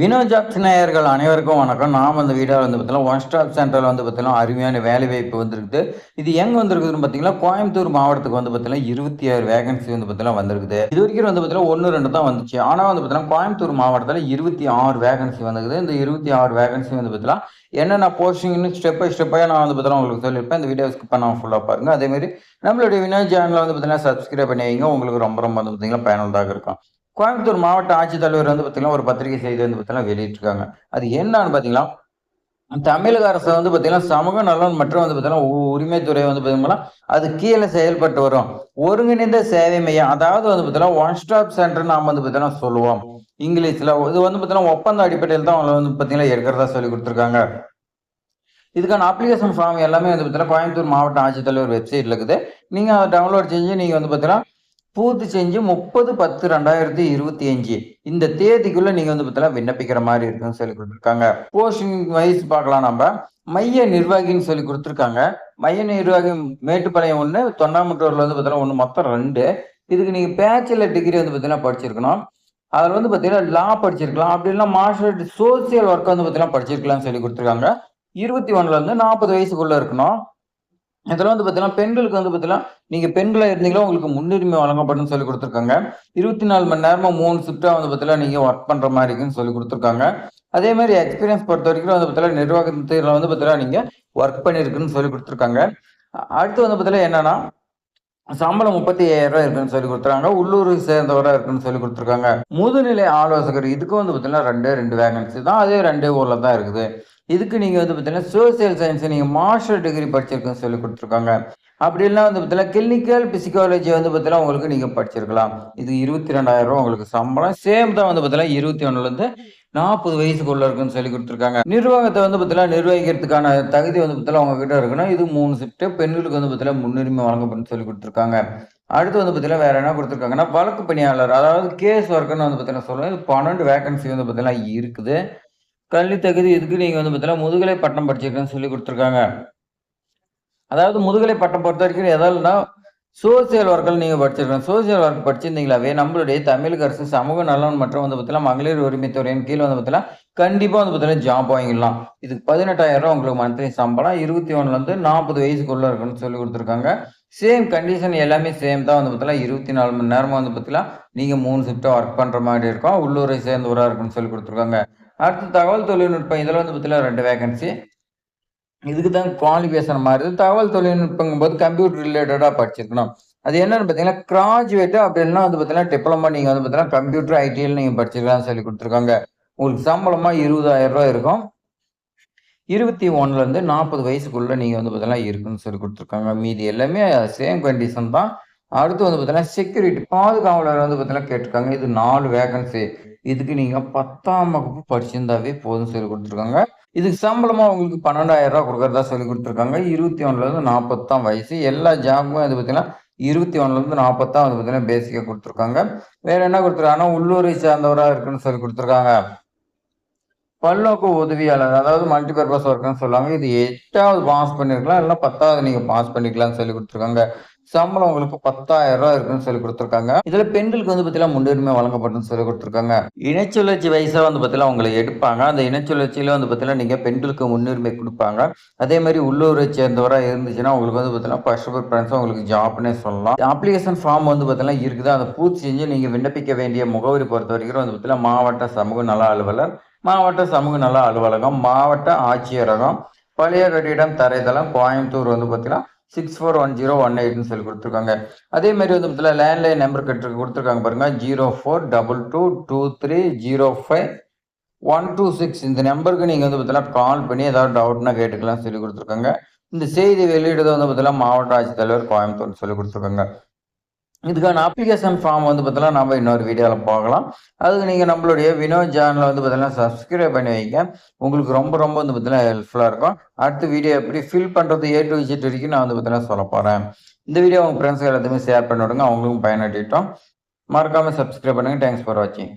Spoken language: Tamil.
வினோ ஜாப்ஸ் நேயர்கள் அனைவருக்கும் வணக்கம். நாம் அந்த வீடியோவில் வந்து பார்த்தீங்கன்னா, ஒன் ஸ்டாப் சென்டரில் வந்து பார்த்தீங்கன்னா, அருமையான வேலைவாய்ப்பு வந்திருக்குது. இது எங்கே வந்திருக்குதுன்னு பார்த்தீங்கன்னா, கோயம்புத்தூர் மாவட்டத்துக்கு வந்து பார்த்தீங்கன்னா, 26 வேகன்சி வந்து பார்த்தீங்கன்னா வந்திருக்குது. இது வரைக்கும் வந்து பார்த்தீங்கன்னா 1, 2 தான் வந்துச்சு. ஆனால் வந்து பார்த்தீங்கன்னா, கோயம்புத்தூர் மாவட்டத்தில் 26 வேகன்சி வந்திருக்குது. இந்த 26 வேகன்சி வந்து பார்த்தீங்கன்னா, என்னென்ன போஸ்டிங்னு ஸ்டெப் பை ஸ்டெப்பாக நான் வந்து பார்த்தீங்கன்னா உங்களுக்கு சொல்லியிருப்பேன். இந்த வீடியோ ஸ்கிப் பண்ணாம ஃபுல்லாக பாருங்கள். அதேமாரி நம்மளுடைய வினோ சேனலை வந்து பார்த்தீங்கன்னா சப்ஸ்கிரைப் பண்ணி வைங்க. உங்களுக்கு ரொம்ப ரொம்ப வந்து பார்த்தீங்கன்னா பயனுள்ளதாக இருக்கும். கோயம்புத்தூர் மாவட்ட ஆட்சித்தலைவர் வந்து பார்த்தீங்கன்னா, ஒரு பத்திரிகை செய்தி வந்து பார்த்தீங்கன்னா வெளியிட்டிருக்காங்க. அது என்னன்னு பார்த்தீங்கன்னா, தமிழக அரசு வந்து பார்த்தீங்கன்னா, சமூக நலன் மற்றும் வந்து பார்த்தீங்கன்னா, உரிமைத்துறை வந்து பார்த்தீங்கன்னா, அது கீழ செயல்பட்டு வரும். ஒருங்கிணைந்த சேவை மையம். அதாவது வந்து பார்த்தீங்கன்னா, ஒன் ஸ்டாப் சென்டர்ன்னு நாம வந்து பார்த்தீங்கன்னா சொல்லுவோம். இங்கிலீஷ்ல. இது வந்து பார்த்தீங்கன்னா, ஒப்பந்த அடிப்படையில் தான் அவங்க வந்து பார்த்தீங்கன்னா எடுக்கிறதா சொல்லிக் குடுத்துருக்காங்க. இதுக்கான அப்ளிகேஷன் ஃபார்ம் எல்லாமே வந்து பார்த்தீங்கன்னா, கோயம்புத்தூர் மாவட்ட ஆட்சித்தலைவர் வெப்சைட்ல இருக்குது. நீங்க அத டவுன்லோட் செஞ்சு நீங்க வந்து பார்த்தீங்கன்னா பூர்த்தி செஞ்சு 30/10/2025 இந்த தேதிக்குள்ள நீங்க வந்து பார்த்தீங்கன்னா விண்ணப்பிக்கிற மாதிரி இருக்குன்னு சொல்லி கொடுத்துருக்காங்க. போஸ்டிங் வைஸ் பார்க்கலாம் நம்ம. மைய நிர்வாகின்னு சொல்லி கொடுத்துருக்காங்க. மைய நிர்வாகி மேட்டுப்பாளையம் 1, தொண்டாமுத்தூர்ல வந்து பார்த்தீங்கன்னா 1, மொத்தம் 2. இதுக்கு நீங்க பேச்சுலர் டிகிரி வந்து பார்த்தீங்கன்னா படிச்சிருக்கணும். அதில் வந்து பார்த்தீங்கன்னா லா படிச்சிருக்கலாம். அப்படி இல்லைன்னா மாஸ்டர் சோசியல் ஒர்க் வந்து பார்த்தீங்கன்னா படிச்சிருக்கலாம்னு சொல்லி கொடுத்துருக்காங்க. 21ல இருந்து 40 வயசுக்குள்ள இருக்கணும். இதுல வந்து பார்த்தீங்கன்னா, பெண்களுக்கு வந்து பார்த்தீங்கன்னா, நீங்க பெண்களா இருந்தீங்களா உங்களுக்கு முன்னுரிமை வழங்கப்படும்னு சொல்லி குடுத்துருக்காங்க. 24 மணி நேரமா 3 ஷிஃப்ட்டா வந்து பார்த்தீங்கன்னா, நீங்க ஒர்க் பண்ற மாரி இருக்குன்னு சொல்லி குடுத்துருக்காங்க. அதே மாரி எக்ஸ்பீரியன்ஸ் பொறுத்தவரைக்கும் வந்து பார்த்தீங்கன்னா, நிர்வாகத்துல வந்து பார்த்தீங்கன்னா, நீங்க ஒர்க் பண்ணியிருக்குன்னு சொல்லி குடுத்துருக்காங்க. அடுத்து வந்து பார்த்தீங்கன்னா என்னன்னா, சம்பளம் 35,000 இருக்குன்னு சொல்லி குடுத்துருக்காங்க. உள்ளூரை சேர்ந்தவரா இருக்குன்னு சொல்லி குடுத்துருக்காங்க. முதுநிலை ஆலோசகர் இதுக்கும் வந்து பார்த்தீங்கன்னா, 2 வேகன்சி தான். அதே 2 ஊர்ல தான் இருக்குது. இதுக்கு நீங்க வந்து பார்த்தீங்கன்னா, சோசியல் சயின்ஸ் நீங்க மாஸ்டர் டிகிரி படிச்சிருக்குன்னு சொல்லி குடுத்துருக்காங்க. அப்படி இல்லன்னா வந்து பார்த்தீங்கன்னா, கிளினிக்கல் பிசிக்காலஜி வந்து பார்த்தீங்கன்னா, உங்களுக்கு நீங்க படிச்சிருக்கலாம். இது ரூ. 22,000 உங்களுக்கு சம்பளம். சேம் தான் வந்து பார்த்தீங்கன்னா, 21லேருந்து 40 வயசுக்குள்ள இருக்குன்னு சொல்லி குடுத்துருக்காங்க. நிர்வாகத்த வந்து பார்த்தீங்கன்னா, நிர்வகிக்கிறதுக்கான தகுதி வந்து பார்த்தீங்கன்னா, உங்ககிட்ட இருக்கணும். இது 3 ஷிஃப்ட். பெண்களுக்கு வந்து பார்த்தீங்கன்னா, முன்னுரிமை வழங்கப்படும்னு சொல்லி குடுத்துருக்காங்க. அடுத்து வந்து பார்த்தீங்கன்னா, வேற என்ன குடுத்துருக்காங்கன்னா, வழக்கு பணியாளர் அதாவது கேஸ் ஒர்க்ன்னு வந்து பார்த்தீங்கன்னா சொல்லுவேன். இது 12 வேக்கன்சி வந்து பார்த்தீங்கன்னா இருக்குது. கல்வி தகுதி இதுக்கு நீங்க வந்து பார்த்தீங்கன்னா, முதுகலை பட்டம் படிச்சிருக்கேன்னு சொல்லி குடுத்துருக்காங்க. அதாவது முதுகலை பட்டம் பொறுத்தவரைக்கும் எதாவதுன்னா, சோசியல் ஒர்க்ல நீங்க படிச்சிருக்கணும். சோசியல் ஒர்க் படிச்சிருந்தீங்களாவே, நம்மளுடைய தமிழக அரசு சமூக நலன் மற்றும் வந்து பார்த்தீங்கன்னா, மகளிர் உரிமைத்துறையின் கீழ வந்து பார்த்தீங்கன்னா, கண்டிப்பா வந்து பார்த்தீங்கன்னா ஜாப் வாங்கிடலாம். இதுக்கு ரூ. 18,000 உங்களுக்கு மந்த்லி சம்பளம். 21லேருந்து 40 வயசுக்குள்ள இருக்குன்னு சொல்லி குடுத்துருக்காங்க. சேம் கண்டிஷன் எல்லாமே சேம் தான் வந்து பார்த்தீங்கன்னா, 24 மணி நேரமா வந்து பார்த்தீங்கன்னா, நீங்க 3 ஷிஃப்ட்டா ஒர்க் பண்ற மாரி இருக்கும். உள்ளூரை சேர்ந்தவரா இருக்குன்னு சொல்லி குடுத்துருக்காங்க. அடுத்து தகவல் தொழில்நுட்பம். இதுல வந்து பார்த்தீங்கன்னா 2 வேகன்சி. இதுக்கு தான் குவாலிஃபிகேஷன் மாறுது. தகவல் தொழில்நுட்பங்கும்போது கம்ப்யூட்டர் ரிலேட்டடா படிச்சிருக்கணும். அது என்னன்னு பார்த்தீங்கன்னா, கிராஜுவேட் அப்படி இல்லன்னா வந்து பார்த்தீங்கன்னா, டிப்ளமோ நீங்க வந்து பார்த்தீங்கன்னா, கம்ப்யூட்டர் ஐடில நீங்க படிச்சிருக்கலாம்னு சொல்லி குடுத்துருக்காங்க. உங்களுக்கு சம்பளமா ரூ. 20,000 இருக்கும். 21லேருந்து 40 வயசுக்குள்ள நீங்க வந்து பார்த்தீங்கன்னா இருக்குன்னு சொல்லி குடுத்துருக்காங்க. மீதி எல்லாமே சேம் கண்டிஷன் தான். அடுத்து வந்து பார்த்தீங்கன்னா, செக்யூரிட்டி பாதுகாவலர் வந்து பார்த்தீங்கன்னா கேட்டுருக்காங்க. இது 4 வேகன்சி. இதுக்கு நீங்க 10ஆம் வகுப்பு படிச்சிருந்தாவே போதும்னு சொல்லி குடுத்துருக்காங்க. இதுக்கு சம்பளமா உங்களுக்கு ரூ. 12,000 குடுக்கறதா சொல்லி குடுத்துருக்காங்க. 21லேருந்து 40 தான் வயசு. எல்லா ஜாப்புமே வந்து பார்த்தீங்கன்னா, 21லேருந்து 40 தான் வந்து பார்த்தீங்கன்னா பேசிக்கா குடுத்துருக்காங்க. வேற என்ன குடுத்துருக்காங்கன்னா, உள்ளூரை சார்ந்தவரா இருக்குன்னு சொல்லி குடுத்துருக்காங்க. பல்நோக்கு உதவியாளர் அதாவது மல்டி பர்பஸ் ஒர்க்ன்னு சொல்லுவாங்க. இது 8வது பாஸ் பண்ணியிருக்கலாம். இல்லன்னா 10வது நீங்க பாஸ் பண்ணிக்கலாம்னு சொல்லி குடுத்துருக்காங்க. சம்பளம் உங்களுக்கு ரூ. 10,000 இருக்குன்னு சொல்லி குடுத்துருக்காங்க. இதுல பெண்களுக்கு வந்து பார்த்தீங்கன்னா, முன்னுரிமை வழங்கப்படும்னு சொல்லி குடுத்துருக்காங்க. இனச்சுழற்சி வைஸா வந்து பார்த்தீங்கன்னா, உங்கள எடுப்பாங்க. அந்த இனச்சுழற்சியில வந்து பார்த்தீங்கன்னா, நீங்க பெண்களுக்கு முன்னுரிமை குடுப்பாங்க. அதே மாரி உள்ளூரை சேர்ந்தவரா இருந்துச்சுன்னா, உங்களுக்கு வந்து பார்த்தீங்கன்னா, ஃபர்ஸ்ட் ப்ரிஃபரன்ஸா உங்களுக்கு ஜாப்னே சொல்லலாம். அப்ளிகேஷன் ஃபார்ம் வந்து பார்த்தீங்கன்னா இருக்குது. அத பூர்த்தி செஞ்சு நீங்க விண்ணப்பிக்க வேண்டிய முகவரி பொறுத்தவரைக்கும் வந்து பார்த்தீங்கன்னா, மாவட்ட சமூக நல அலுவலர், மாவட்ட சமூக நல அலுவலகம், மாவட்ட ஆட்சியரகம், பழைய கட்டிடம் தரைதளம், கோயம்புத்தூர் வந்து பார்த்தீங்கன்னா 641018ன்னு சொல்லி குடுத்துருக்காங்க. அதே மாரி வந்து பார்த்தீங்கன்னா, லேண்ட்லைன் நம்பர் குடுத்துருக்காங்க பாருங்க. 04222305 இந்த நம்பருக்கு நீங்க வந்து பார்த்தீங்கன்னா, கால் பண்ணி ஏதாவது டவுட்னா கேட்டுக்கலாம்னு சொல்லி குடுத்துருக்காங்க. இந்த செய்தி வெளியிடுறது வந்து பார்த்தீங்கன்னா, மாவட்ட ஆட்சித்தலைவர் கோயம்புத்தூர்ன்னு சொல்லி குடுத்துருக்காங்க. இதுக்கான அப்ளிகேஷன் ஃபார்ம் வந்து பார்த்தீங்கன்னா, நம்ம இன்னொரு வீடியோல பார்க்கலாம். அதுக்கு நீங்க நம்மளுடைய வினோத் சேனல வந்து பார்த்தீங்கன்னா, சப்ஸ்கிரைப் பண்ணி வைங்க. உங்களுக்கு ரொம்ப ரொம்ப வந்து பார்த்தீங்கன்னா, ஹெல்ப்ஃபுல்லா இருக்கும். அடுத்த வீடியோ எப்படி ஃபில் பண்றது ஏ டூ இசட் வரைக்கும் நான் வந்து பார்த்தீங்கன்னா சொல்லப் போறேன். இந்த வீடியோ உங்க ஃப்ரெண்ட்ஸ்க்கு எல்லாத்துக்குமே ஷேர் பண்ணி விடுங்க. அவங்களுக்கும் பயனடையட்டும். மறக்காம சப்ஸ்கிரைப் பண்ணுங்க. தேங்க்ஸ் ஃபார் வாட்சிங்.